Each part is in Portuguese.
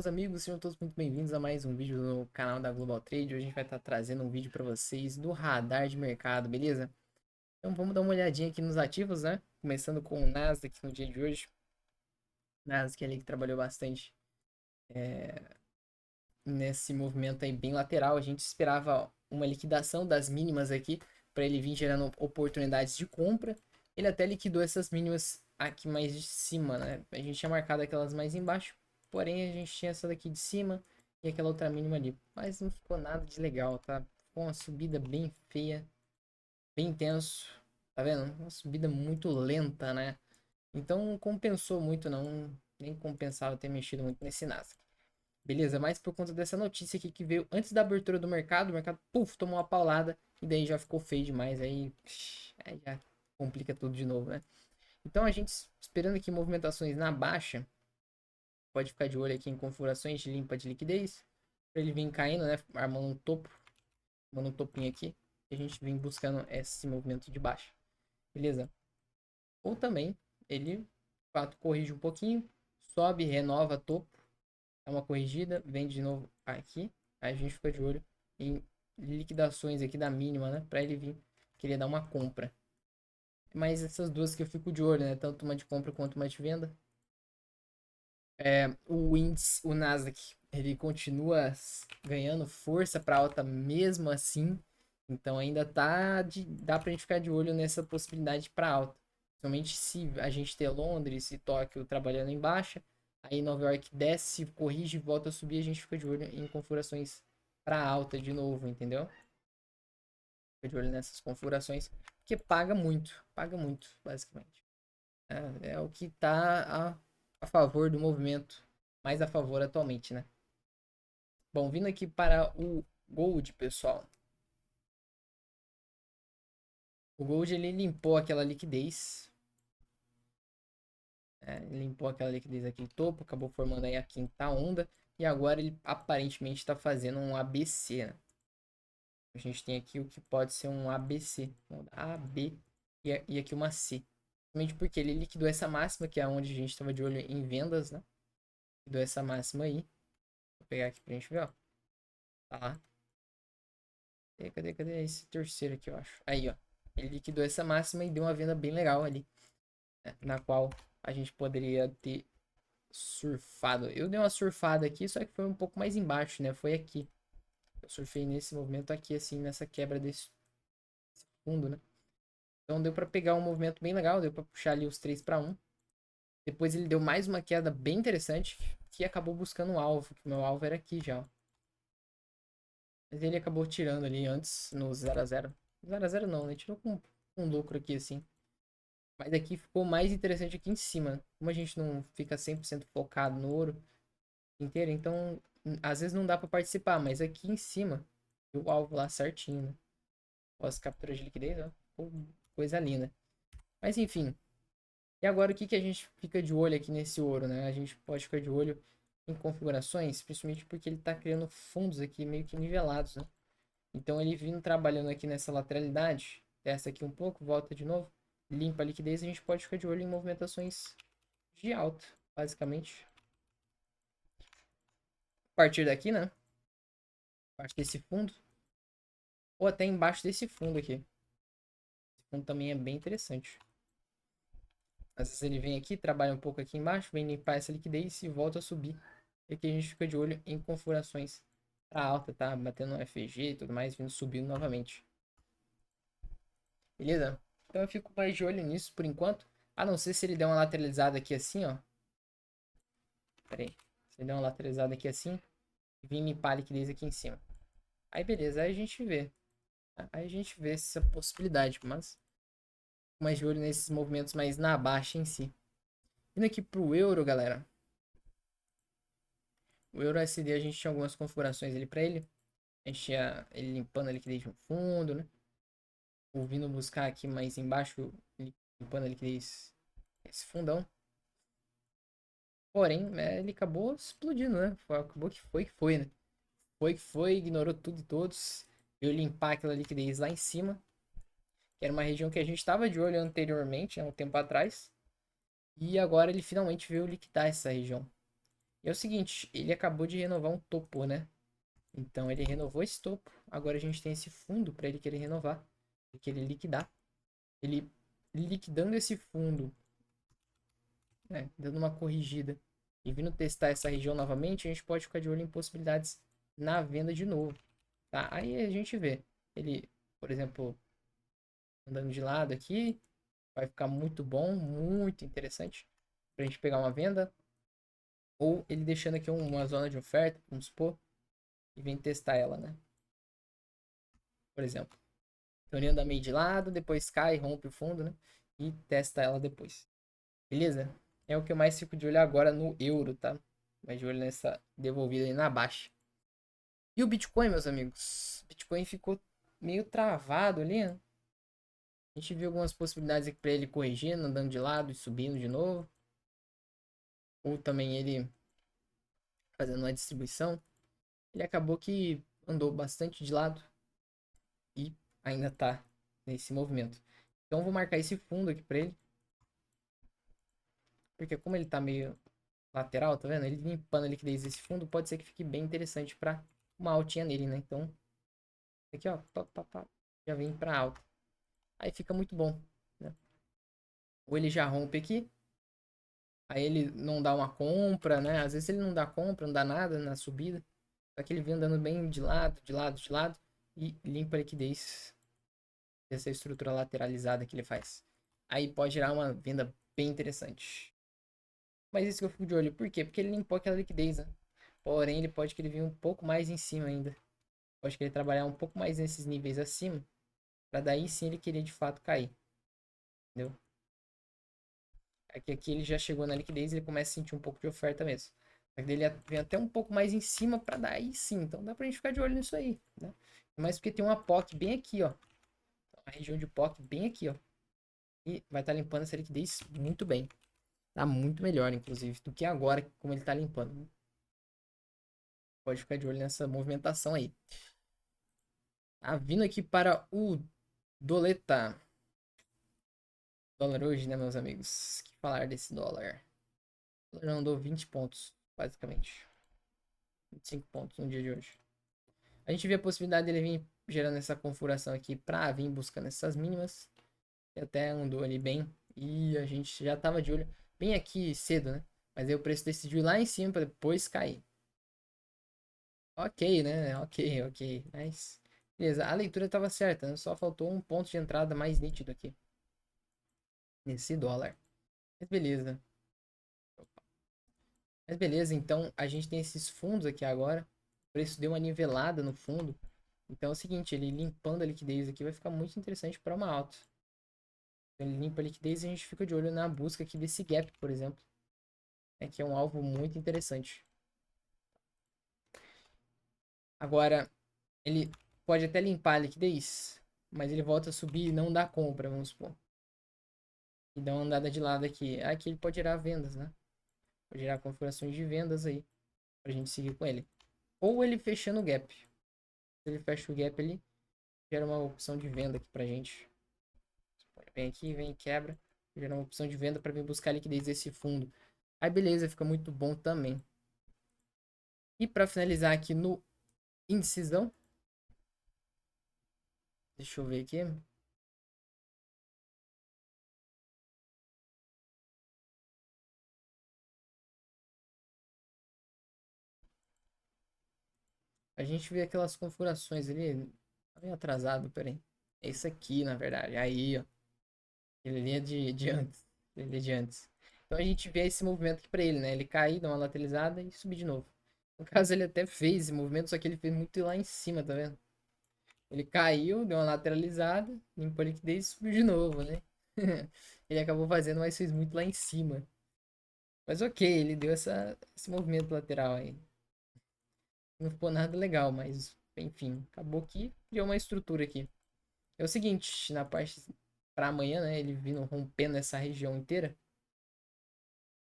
Meus amigos, sejam todos muito bem-vindos a mais um vídeo no canal da Global Trade. Hoje a gente vai estar trazendo um vídeo para vocês do radar de mercado, beleza? Então vamos dar uma olhadinha aqui nos ativos, né? Começando com o Nasdaq no dia de hoje. Nasdaq ali que trabalhou bastante nesse movimento aí bem lateral. A gente esperava uma liquidação das mínimas aqui para ele vir gerando oportunidades de compra. Ele até liquidou essas mínimas aqui mais de cima, né? A gente tinha marcado aquelas mais embaixo, porém a gente tinha essa daqui de cima e aquela outra mínima ali. Mas não ficou nada de legal, tá? Ficou uma subida bem feia, bem intenso. Tá vendo? Uma subida muito lenta, né? Então não compensou muito, não. Nem compensava ter mexido muito nesse Nasdaq. Beleza, mas por conta dessa notícia aqui que veio antes da abertura do mercado, o mercado, puf, tomou uma paulada e daí já ficou feio demais, aí já complica tudo de novo, né? Então a gente esperando aqui movimentações na baixa, pode ficar de olho aqui em configurações de limpa de liquidez, para ele vir caindo, né, armando um topo, armando um topinho aqui, e a gente vem buscando esse movimento de baixa, beleza? Ou também ele, de fato, corrige um pouquinho, sobe, renova topo, dá uma corrigida, vem de novo aqui. Aí a gente fica de olho em liquidações aqui da mínima, né? Pra ele vir querer dar uma compra. Mas essas duas que eu fico de olho, né? Tanto uma de compra quanto uma de venda. O índice, o Nasdaq, ele continua ganhando força para alta mesmo assim. Então ainda dá pra gente ficar de olho nessa possibilidade para alta. Somente se a gente ter Londres e Tóquio trabalhando em baixa, aí Nova York desce, corrige e volta a subir, a gente fica de olho em configurações para alta de novo, entendeu? Fica de olho nessas configurações, porque paga muito, basicamente. É o que tá a favor do movimento, mais a favor atualmente, né? Bom, vindo aqui para o Gold, pessoal. O Gold ele limpou aquela liquidez, né? Limpou aquela liquidez aqui no topo, acabou formando aí a quinta onda e agora ele aparentemente está fazendo um ABC, né? A gente tem aqui o que pode ser um ABC, um A, B e aqui uma C. Somente porque ele liquidou essa máxima, que é onde a gente estava de olho em vendas, né? Liquidou essa máxima aí. Vou pegar aqui pra gente ver, ó. Tá lá. Cadê esse terceiro aqui, eu acho? Aí, ó. Ele liquidou essa máxima e deu uma venda bem legal ali, né? Na qual a gente poderia ter surfado. Eu dei uma surfada aqui, só que foi um pouco mais embaixo, né? Foi aqui. Eu surfei nesse movimento aqui, assim, nessa quebra desse fundo, né? Então deu pra pegar um movimento bem legal, deu pra puxar ali os 3 para um. Depois ele deu mais uma queda bem interessante, que acabou buscando um alvo, que o meu alvo era aqui já, ó. Mas ele acabou tirando ali antes no 0 a 0. 0 a 0 não, né? Tirou com um lucro aqui assim. Mas aqui ficou mais interessante aqui em cima. Como a gente não fica 100% focado no ouro inteiro, então às vezes não dá para participar, mas aqui em cima o alvo lá certinho, né? Pós captura de liquidez, ó. Pô, coisa linda. Mas enfim. E agora o que que a gente fica de olho aqui nesse ouro, né? A gente pode ficar de olho em configurações, principalmente porque ele está criando fundos aqui meio que nivelados, né? Então ele vindo trabalhando aqui nessa lateralidade, testa aqui um pouco, volta de novo, limpa a liquidez, a gente pode ficar de olho em movimentações de alta, basicamente. A partir daqui, né? A partir desse fundo, ou até embaixo desse fundo aqui. Esse fundo também é bem interessante. Às vezes ele vem aqui, trabalha um pouco aqui embaixo, vem limpar essa liquidez e volta a subir. E aqui a gente fica de olho em configurações para alta, tá? Batendo no FG e tudo mais, vindo subindo novamente. Beleza? Então eu fico mais de olho nisso por enquanto. A não ser se ele der uma lateralizada aqui assim, ó. Pera aí. Se ele der uma lateralizada aqui assim, e vir limpar a liquidez aqui em cima. Aí beleza, aí a gente vê. Tá? Aí a gente vê essa possibilidade, mas mais de olho nesses movimentos mais na baixa em si. Indo aqui pro euro, galera. O euro SD a gente tinha algumas configurações ali para ele. A gente tinha ele limpando a liquidez no fundo, né? Ou vindo buscar aqui mais embaixo, limpando a liquidez esse fundão. Porém, ele acabou explodindo, né? Acabou que foi, né? Foi que foi, ignorou tudo e todos. Veio limpar aquela liquidez lá em cima, que era uma região que a gente estava de olho anteriormente, há um tempo atrás. E agora ele finalmente veio liquidar essa região. E é o seguinte, ele acabou de renovar um topo, né? Então ele renovou esse topo. Agora a gente tem esse fundo para ele querer renovar, ele querer liquidar. Ele liquidando esse fundo, né, dando uma corrigida e vindo testar essa região novamente, a gente pode ficar de olho em possibilidades na venda de novo, tá? Aí a gente vê ele, por exemplo, andando de lado aqui, vai ficar muito bom, muito interessante pra gente pegar uma venda, ou ele deixando aqui uma zona de oferta, vamos supor, e vem testar ela, né? Por exemplo, então ele anda meio de lado, depois cai, rompe o fundo, né? E testa ela depois. Beleza? É o que eu mais fico de olho agora no euro, tá? Mais de olho nessa devolvida aí na baixa. E o Bitcoin, meus amigos? O Bitcoin ficou meio travado ali, né? A gente viu algumas possibilidades aqui pra ele corrigindo, andando de lado e subindo de novo. Ou também ele fazendo uma distribuição. Ele acabou que andou bastante de lado e ainda tá nesse movimento. Então eu vou marcar esse fundo aqui pra ele. Porque como ele tá meio lateral, tá vendo? Ele limpando a liquidez desse fundo, pode ser que fique bem interessante para uma altinha nele, né? Então, aqui ó, pá, pá, pá, já vem para alta. Aí fica muito bom, né? Ou ele já rompe aqui, aí ele não dá uma compra, né? Às vezes ele não dá compra, não dá nada na subida. Só que ele vem andando bem de lado, de lado, de lado e limpa a liquidez dessa estrutura lateralizada que ele faz. Aí pode gerar uma venda bem interessante. Mas isso que eu fico de olho, por quê? Porque ele limpou aquela liquidez, né? Porém, ele pode querer vir um pouco mais em cima ainda. Pode querer trabalhar um pouco mais nesses níveis acima, para daí sim ele querer de fato cair, entendeu? Aqui ele já chegou na liquidez, ele começa a sentir um pouco de oferta mesmo. Só que ele vem até um pouco mais em cima para daí sim, então dá pra gente ficar de olho nisso aí, né? Mas porque tem uma POC bem aqui, ó. A região de POC bem aqui, ó. E vai estar limpando essa liquidez muito bem. Tá muito melhor, inclusive, do que agora, como ele tá limpando. Pode ficar de olho nessa movimentação aí. Tá vindo aqui para o Doleta. Dólar hoje, né, meus amigos? Que falar desse dólar? O dólar andou 20 pontos, basicamente. 25 pontos no dia de hoje. A gente vê a possibilidade dele vir gerando essa configuração aqui pra vir buscando essas mínimas. E até andou ali bem. E a gente já tava de olho bem aqui cedo, né? Mas aí o preço decidiu ir lá em cima pra depois cair. Ok, né? Ok, ok. Mas, beleza. A leitura tava certa, né? Só faltou um ponto de entrada mais nítido aqui. Nesse dólar. Mas beleza. Mas beleza, então a gente tem esses fundos aqui agora. O preço deu uma nivelada no fundo. Então é o seguinte, ele limpando a liquidez aqui vai ficar muito interessante para uma alta. Então, ele limpa a liquidez e a gente fica de olho na busca aqui desse gap, por exemplo. Que é um alvo muito interessante. Agora, ele pode até limpar a liquidez, mas ele volta a subir e não dá compra, vamos supor. E dá uma andada de lado aqui. Aqui ele pode gerar vendas, né? Pode gerar configurações de vendas aí, pra gente seguir com ele. Ou ele fechando o gap. Se ele fecha o gap ali, gera uma opção de venda aqui pra gente. Vem aqui, vem e quebra. Gera uma opção de venda para vir buscar a liquidez desse fundo. Aí beleza, fica muito bom também. E para finalizar aqui no indecisão. Deixa eu ver aqui. A gente vê aquelas configurações ali. Tá meio atrasado, peraí. É isso aqui, na verdade. Aí, ó. Ele ali é de antes. Ele é de antes. Então a gente vê esse movimento aqui pra ele, né? Ele cair, dar uma lateralizada e subir de novo. No caso, ele até fez esse movimento, só que ele fez muito lá em cima, tá vendo? Ele caiu, deu uma lateralizada, limpou a liquidez e subiu de novo, né? Ele acabou fazendo, mas fez muito lá em cima. Mas ok, ele deu esse movimento lateral aí. Não ficou nada legal, mas enfim, acabou que criou uma estrutura aqui. É o seguinte, na parte para amanhã, né? Ele vindo rompendo essa região inteira.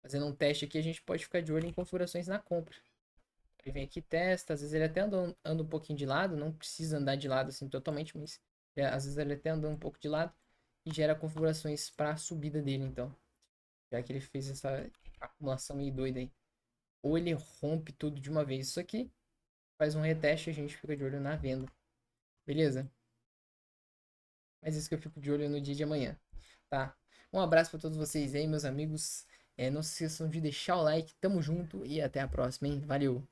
Fazendo um teste aqui, a gente pode ficar de olho em configurações na compra. Ele vem aqui, testa, às vezes ele até anda um pouquinho de lado, não precisa andar de lado assim totalmente, mas às vezes ele até anda um pouco de lado e gera configurações para a subida dele, então. Já que ele fez essa acumulação meio doida aí. ou ele rompe tudo de uma vez. Isso aqui faz um reteste e a gente fica de olho na venda. Beleza? Mas isso que eu fico de olho no dia de amanhã, tá? Um abraço para todos vocês aí, meus amigos. Não se esqueçam de deixar o like. Tamo junto e até a próxima, hein? Valeu!